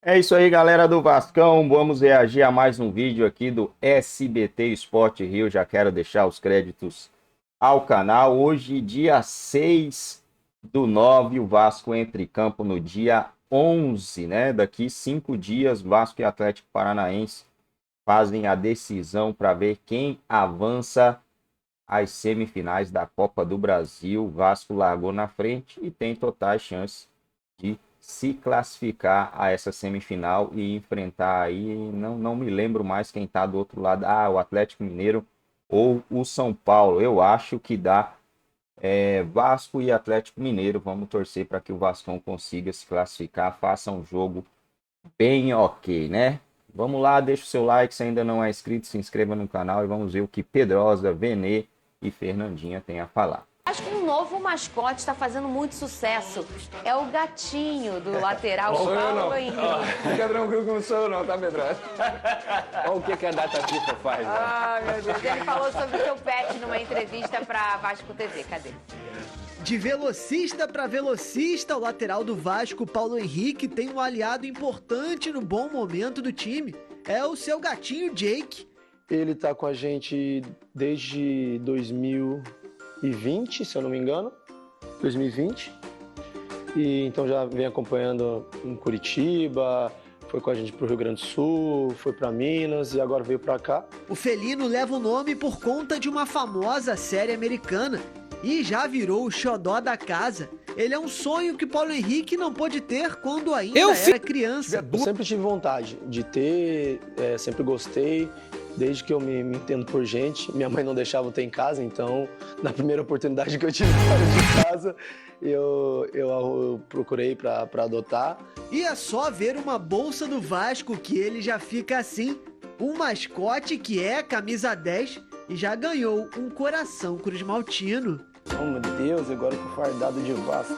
É isso aí, galera do Vascão. Vamos reagir a mais um vídeo aqui do SBT Sport Rio. Já quero deixar os créditos ao canal. Hoje, dia 6/9, o Vasco entra em campo no dia 11, né? Daqui 5 dias, Vasco e Atlético Paranaense fazem a decisão para ver quem avança às semifinais da Copa do Brasil. O Vasco largou na frente e tem totais chances de se classificar a essa semifinal e enfrentar aí, não me lembro mais quem está do outro lado, o Atlético Mineiro ou o São Paulo. Eu acho que dá Vasco e Atlético Mineiro. Vamos torcer para que o Vascão consiga se classificar, faça um jogo bem ok, né? Vamos lá, deixa o seu like, se ainda não é inscrito, se inscreva no canal e vamos ver o que Pedrosa, Venê e Fernandinha têm a falar. Acho que um novo mascote está fazendo muito sucesso. É o gatinho do lateral Paulo Henrique. Fica tranquilo que não sou eu não, tá, Pedrosa? Olha o que a data FIFA faz, né? Ai, meu Deus. Ele falou sobre o seu pet numa entrevista para Vasco TV. Cadê? De velocista para velocista, o lateral do Vasco, Paulo Henrique, tem um aliado importante no bom momento do time. É o seu gatinho Jake. Ele tá com a gente desde 2020, se eu não me engano. 2020. E então já vem acompanhando em Curitiba, foi com a gente pro Rio Grande do Sul, foi para Minas e agora veio para cá. O felino leva o nome por conta de uma famosa série americana e já virou o xodó da casa. Ele é um sonho que Paulo Henrique não pôde ter quando ainda era criança. Eu sempre tive vontade de ter, sempre gostei, desde que eu me entendo por gente. Minha mãe não deixava eu ter em casa, então na primeira oportunidade que eu tive fora de casa, eu procurei para adotar. E é só ver uma bolsa do Vasco que ele já fica assim. Um mascote que é camisa 10 e já ganhou um coração cruz-maltino. Oh, meu Deus, agora eu tô fardado de Vasco.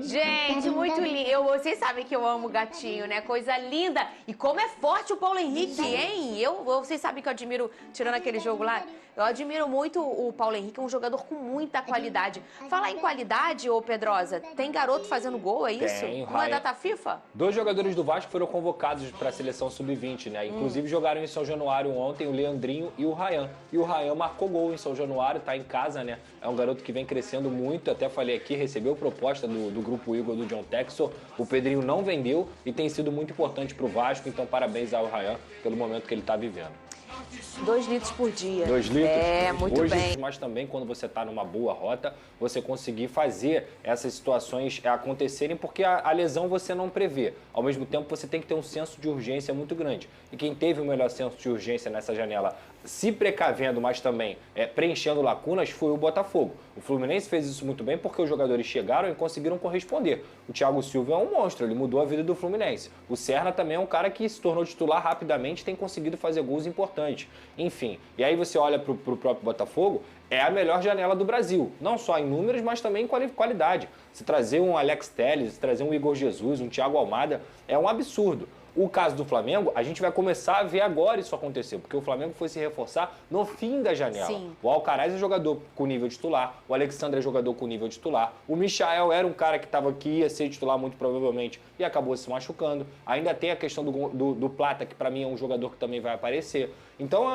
Gente, muito lindo. Vocês sabem que eu amo gatinho, né? Coisa linda. E como é forte o Paulo Henrique, hein? Vocês sabem que eu admiro, tirando aquele jogo lá, eu admiro muito o Paulo Henrique, um jogador com muita qualidade. Falar em qualidade, ô Pedrosa, tem garoto fazendo gol, é isso? Tem, Não é data FIFA? 2 jogadores do Vasco foram convocados para a seleção sub-20, né? Inclusive jogaram em São Januário ontem o Leandrinho e o Ryan. E o Ryan marcou gol em São Januário, tá em casa, né? É um garoto que vem crescendo muito, até falei aqui, recebeu proposta do Grupo Igor do John Texor. O Pedrinho não vendeu e tem sido muito importante pro Vasco, então parabéns ao Ryan pelo momento que ele tá vivendo. 2 litros por dia. 2 litros? É, muito Hoje, bem. mas também quando você está numa boa rota, você conseguir fazer essas situações acontecerem, porque a lesão você não prevê. Ao mesmo tempo, você tem que ter um senso de urgência muito grande. E quem teve o melhor senso de urgência nessa janela, se precavendo, mas também preenchendo lacunas, foi o Botafogo. O Fluminense fez isso muito bem porque os jogadores chegaram e conseguiram corresponder. O Thiago Silva é um monstro, ele mudou a vida do Fluminense. O Serna também é um cara que se tornou titular rapidamente e tem conseguido fazer gols importantes. Enfim, e aí você olha para o próprio Botafogo, é a melhor janela do Brasil. Não só em números, mas também em qualidade. Se trazer um Alex Telles, se trazer um Igor Jesus, um Thiago Almada, é um absurdo. O caso do Flamengo, a gente vai começar a ver agora isso acontecer, porque o Flamengo foi se reforçar no fim da janela. Sim. O Alcaraz é jogador com nível titular, o Alexandre é jogador com nível titular, o Michael era um cara que ia ser titular muito provavelmente e acabou se machucando. Ainda tem a questão do Plata, que para mim é um jogador que também vai aparecer. Então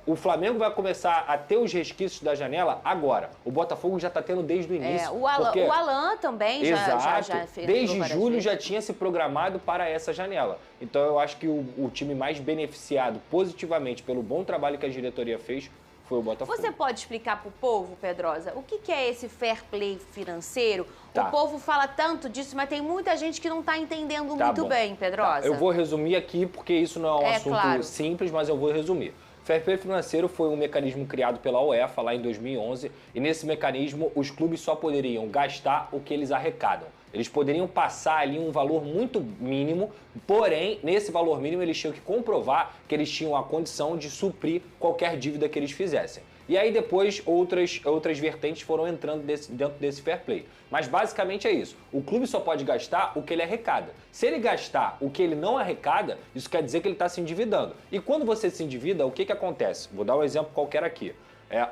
o Flamengo vai começar a ter os resquícios da janela agora. O Botafogo já está tendo desde o início. O Alan também já fez. Desde julho já tinha se programado para essa janela. Então eu acho que o time mais beneficiado positivamente pelo bom trabalho que a diretoria fez foi o Botafogo. Você pode explicar para o povo, Pedrosa, o que é esse fair play financeiro? Tá. O povo fala tanto disso, mas tem muita gente que não está entendendo muito bem, Pedrosa. Tá. Eu vou resumir aqui, porque isso não é um assunto simples, mas eu vou resumir. Fair play financeiro foi um mecanismo criado pela UEFA lá em 2011 e nesse mecanismo os clubes só poderiam gastar o que eles arrecadam. Eles poderiam passar ali um valor muito mínimo, porém, nesse valor mínimo eles tinham que comprovar que eles tinham a condição de suprir qualquer dívida que eles fizessem. E aí depois outras vertentes foram entrando dentro desse fair play. Mas basicamente é isso. O clube só pode gastar o que ele arrecada. Se ele gastar o que ele não arrecada, isso quer dizer que ele está se endividando. E quando você se endivida, o que acontece? Vou dar um exemplo qualquer aqui.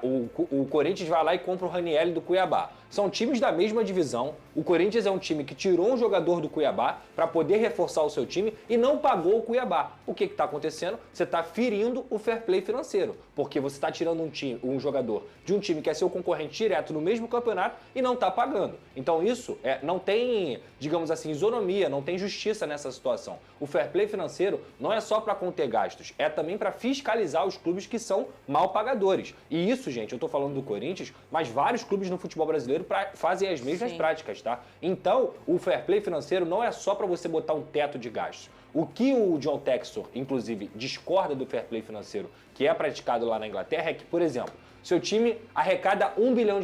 O Corinthians vai lá e compra o Ranieri do Cuiabá. São times da mesma divisão. O Corinthians é um time que tirou um jogador do Cuiabá para poder reforçar o seu time e não pagou o Cuiabá. O que está acontecendo? Você está ferindo o fair play financeiro, porque você está tirando um jogador de um time que é seu concorrente direto no mesmo campeonato e não está pagando. Então isso não tem, digamos assim, isonomia, não tem justiça nessa situação. O fair play financeiro não é só para conter gastos, é também para fiscalizar os clubes que são mal pagadores. E isso, gente, eu estou falando do Corinthians, mas vários clubes no futebol brasileiro fazem as mesmas práticas, tá? Então, o fair play financeiro não é só para você botar um teto de gastos. O que o John Textor, inclusive, discorda do fair play financeiro que é praticado lá na Inglaterra é que, por exemplo, seu time arrecada R$1 bilhão,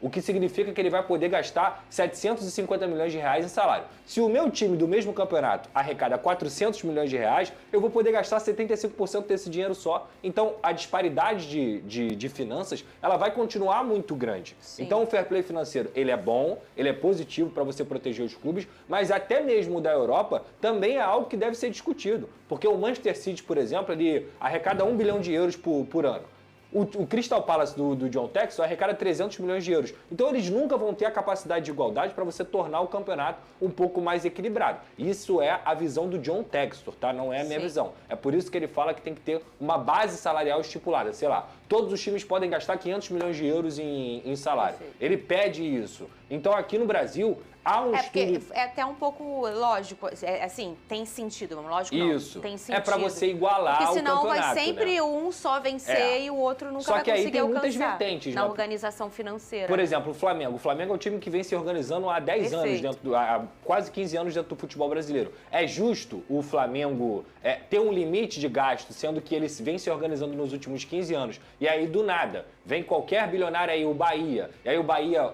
o que significa que ele vai poder gastar 750 milhões de reais em salário. Se o meu time do mesmo campeonato arrecada 400 milhões de reais, eu vou poder gastar 75% desse dinheiro só. Então, a disparidade de finanças, ela vai continuar muito grande. Sim. Então, o fair play financeiro, ele é bom, ele é positivo para você proteger os clubes, mas até mesmo o da Europa também é algo que deve ser discutido. Porque o Manchester City, por exemplo, ele arrecada 1 bilhão de euros por ano. O Crystal Palace do John Textor arrecada 300 milhões de euros. Então eles nunca vão ter a capacidade de igualdade para você tornar o campeonato um pouco mais equilibrado. Isso é a visão do John Textor, tá? Não é a minha visão. É por isso que ele fala que tem que ter uma base salarial estipulada. Sei lá, todos os times podem gastar 500 milhões de euros em salário. Ele pede isso. Então aqui no Brasil há um estudo... É até um pouco lógico, assim, tem sentido, lógico isso. Não, tem sentido. É para você igualar o campeonato. Porque senão vai sempre um só vencer e o outro nunca vai conseguir alcançar. Só que aí tem muitas vertentes, na organização financeira. Por exemplo, o Flamengo. O Flamengo é um time que vem se organizando há 10 anos, há quase 15 anos dentro do futebol brasileiro. É justo o Flamengo ter um limite de gasto, sendo que ele vem se organizando nos últimos 15 anos. E aí, do nada, vem qualquer bilionário aí, o Bahia. E aí o Bahia...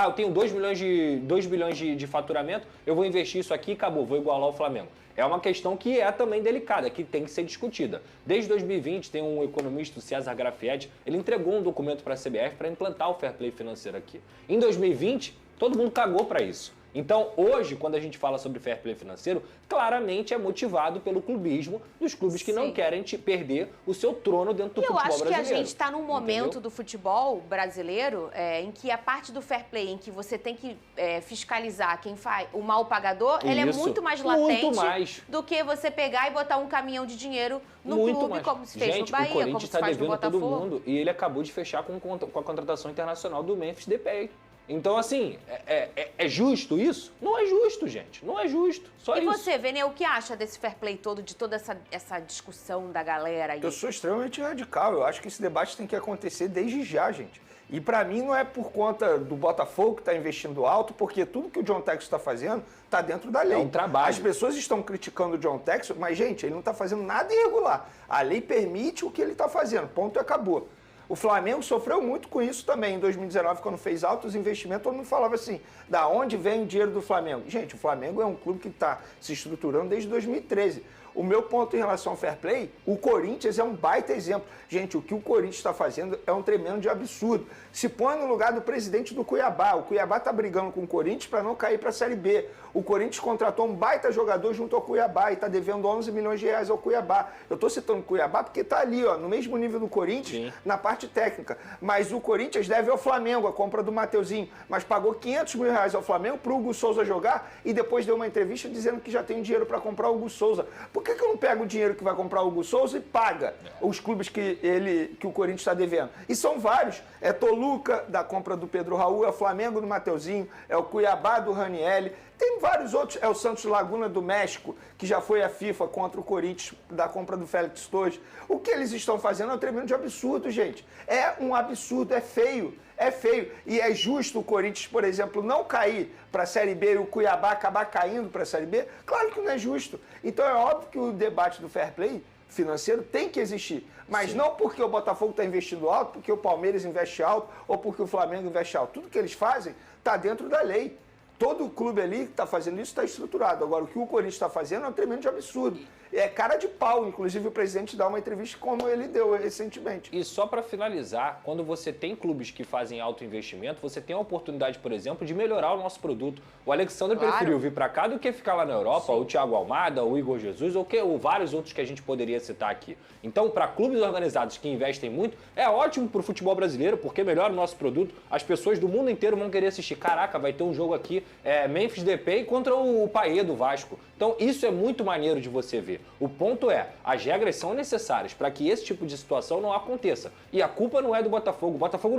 eu tenho 2 bilhões de faturamento, eu vou investir isso aqui e acabou, vou igualar o Flamengo. É uma questão que é também delicada, que tem que ser discutida. Desde 2020, tem um economista, o César Grafietti, ele entregou um documento para a CBF para implantar o fair play financeiro aqui. Em 2020, todo mundo cagou para isso. Então, hoje, quando a gente fala sobre fair play financeiro, claramente é motivado pelo clubismo dos clubes que não querem perder o seu trono dentro do futebol brasileiro. Eu acho que a gente está num momento do futebol brasileiro em que a parte do fair play, em que você tem que fiscalizar quem faz o mal pagador, ela é muito mais latente do que você pegar e botar um caminhão de dinheiro no clube, como se fez no Bahia, como se faz no Botafogo. Todo mundo, e ele acabou de fechar com a contratação internacional do Memphis Depay. Então, assim, é justo isso? Não é justo, gente. Não é justo. Só isso. E você, Vene, o que acha desse fair play todo, de toda essa discussão da galera aí? Eu sou extremamente radical. Eu acho que esse debate tem que acontecer desde já, gente. E para mim não é por conta do Botafogo que está investindo alto, porque tudo que o John Textor está fazendo está dentro da lei. É um trabalho. As pessoas estão criticando o John Textor, mas, gente, ele não está fazendo nada irregular. A lei permite o que ele está fazendo. Ponto e acabou. O Flamengo sofreu muito com isso também. Em 2019, quando fez altos investimentos, todo mundo falava assim, da onde vem o dinheiro do Flamengo? Gente, o Flamengo é um clube que está se estruturando desde 2013. O meu ponto em relação ao fair play, o Corinthians é um baita exemplo. Gente, o que o Corinthians está fazendo é um tremendo de absurdo. Se põe no lugar do presidente do Cuiabá. O Cuiabá está brigando com o Corinthians para não cair para a Série B. O Corinthians contratou um baita jogador junto ao Cuiabá e está devendo 11 milhões de reais ao Cuiabá. Eu estou citando o Cuiabá porque está ali, ó, no mesmo nível do Corinthians, na parte técnica. Mas o Corinthians deve ao Flamengo a compra do Mateuzinho, mas pagou 500 mil reais ao Flamengo para o Hugo Souza jogar e depois deu uma entrevista dizendo que já tem dinheiro para comprar o Hugo Souza. Por que eu não pego o dinheiro que vai comprar o Hugo Souza e paga os clubes que o Corinthians está devendo? E são vários. É Toluca, da compra do Pedro Raul, é o Flamengo do Mateuzinho, é o Cuiabá do Ranielli. Tem vários outros, é o Santos Laguna do México, que já foi à FIFA contra o Corinthians da compra do Félix Torres. O que eles estão fazendo é um tremendo de absurdo, gente. É um absurdo, é feio. É feio. E é justo o Corinthians, por exemplo, não cair para a Série B e o Cuiabá acabar caindo para a Série B? Claro que não é justo. Então é óbvio que o debate do fair play financeiro tem que existir. Mas não porque o Botafogo está investindo alto, porque o Palmeiras investe alto ou porque o Flamengo investe alto. Tudo que eles fazem está dentro da lei. Todo clube ali que está fazendo isso está estruturado. Agora, o que o Corinthians está fazendo é um tremendo absurdo. É cara de pau, inclusive o presidente dá uma entrevista como ele deu recentemente. E só para finalizar, quando você tem clubes que fazem alto investimento, você tem a oportunidade, por exemplo, de melhorar o nosso produto. O Alexandre preferiu vir para cá do que ficar lá na Europa, o Thiago Almada, o Igor Jesus, ou vários outros que a gente poderia citar aqui. Então, para clubes organizados que investem muito, é ótimo para o futebol brasileiro, porque melhora o nosso produto. As pessoas do mundo inteiro vão querer assistir. Caraca, vai ter um jogo aqui, Memphis Depay contra o Payet do Vasco. Então, isso é muito maneiro de você ver. O ponto é, as regras são necessárias para que esse tipo de situação não aconteça. E a culpa não é do Botafogo. O Botafogo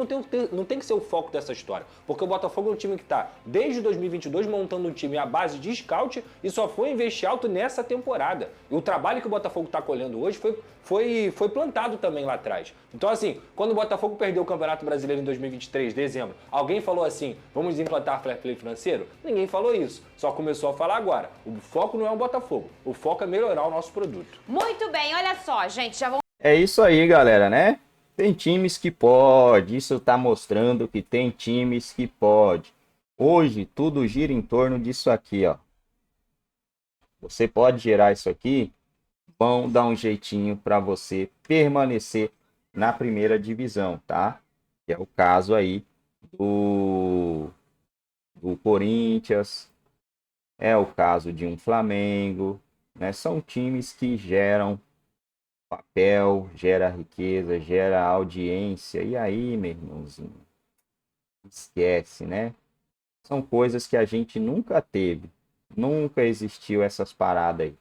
não tem que ser o foco dessa história. Porque o Botafogo é um time que está, desde 2022, montando um time à base de scout e só foi investir alto nessa temporada. E o trabalho que o Botafogo está colhendo hoje foi plantado também lá atrás. Então, assim, quando o Botafogo perdeu o Campeonato Brasileiro em 2023, dezembro, alguém falou assim, vamos implantar fair play financeiro? Ninguém falou isso. Só começou a falar agora. O foco não é o Botafogo. O foco é melhorar o nosso produto. Muito bem, olha só, gente, já vão... É isso aí, galera, né? Tem times que pode, isso tá mostrando que tem times que pode. Hoje, tudo gira em torno disso aqui, ó. Você pode gerar isso aqui, vão dar um jeitinho para você permanecer na primeira divisão, tá? Que é o caso aí do Corinthians, é o caso de um Flamengo, né? São times que geram papel, gera riqueza, gera audiência. E aí, meu irmãozinho, esquece, né? São coisas que a gente nunca teve. Nunca existiu essas paradas aí.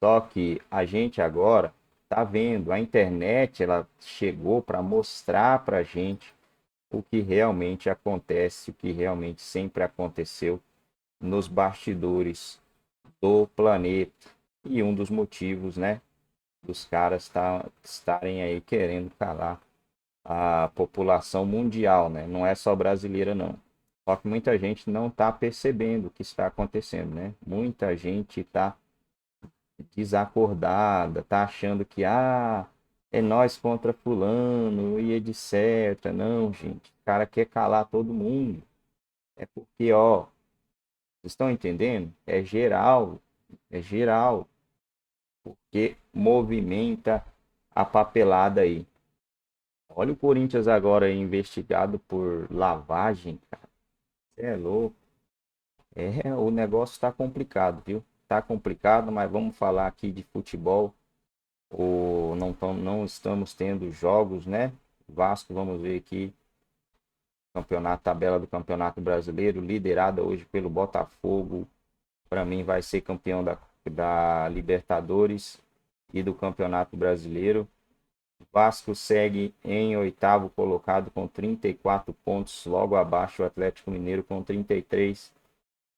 Só que a gente agora tá vendo. A internet, ela chegou para mostrar pra gente o que realmente acontece, o que realmente sempre aconteceu nos bastidores do planeta. E um dos motivos, né, dos caras estarem aí querendo calar a população mundial, né? Não é só brasileira, não. Só que muita gente não está percebendo o que está acontecendo, né? Muita gente está desacordada, está achando que é nós contra fulano e etc. Não, gente. O cara quer calar todo mundo. É porque, ó, vocês estão entendendo? É geral. É geral. Porque movimenta a papelada aí. Olha o Corinthians agora investigado por lavagem, cara. Você é louco. O negócio tá complicado, viu? Tá complicado, mas vamos falar aqui de futebol. Não estamos tendo jogos, né? Vasco, vamos ver aqui. Tabela do Campeonato Brasileiro, liderada hoje pelo Botafogo. Para mim vai ser campeão da Libertadores e do Campeonato Brasileiro. Vasco segue em 8º colocado com 34 pontos, logo abaixo o Atlético Mineiro com 33.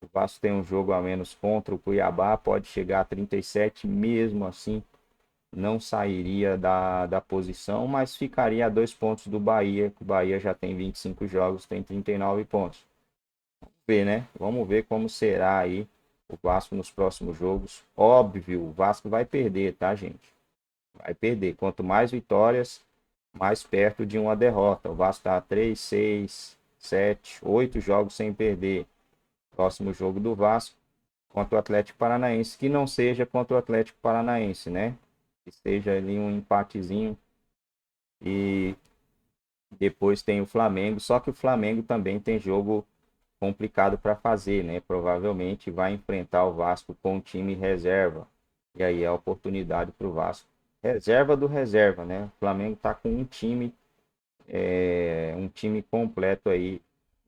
O Vasco tem um jogo a menos contra o Cuiabá, pode chegar a 37, mesmo assim não sairia da posição, mas ficaria a 2 pontos do Bahia, que o Bahia já tem 25 jogos, tem 39 pontos. Vamos ver, né? Vamos ver como será aí o Vasco nos próximos jogos. Óbvio, o Vasco vai perder, tá, gente? Vai perder. Quanto mais vitórias, mais perto de uma derrota. O Vasco está a 3, 6, 7, 8 jogos sem perder. Próximo jogo do Vasco contra o Atlético Paranaense. Que não seja contra o Atlético Paranaense, né? Que seja ali um empatezinho. E depois tem o Flamengo. Só que o Flamengo também tem jogo complicado para fazer, né? Provavelmente vai enfrentar o Vasco com um time reserva. E aí é a oportunidade para o Vasco. Reserva do reserva, né? O Flamengo tá com um time completo aí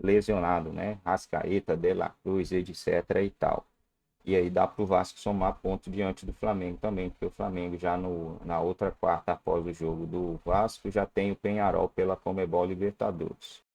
lesionado, né? Rascaeta, De La Cruz, etc e tal. E aí dá pro Vasco somar ponto diante do Flamengo também, porque o Flamengo já na outra quarta após o jogo do Vasco já tem o Peñarol pela Conmebol Libertadores.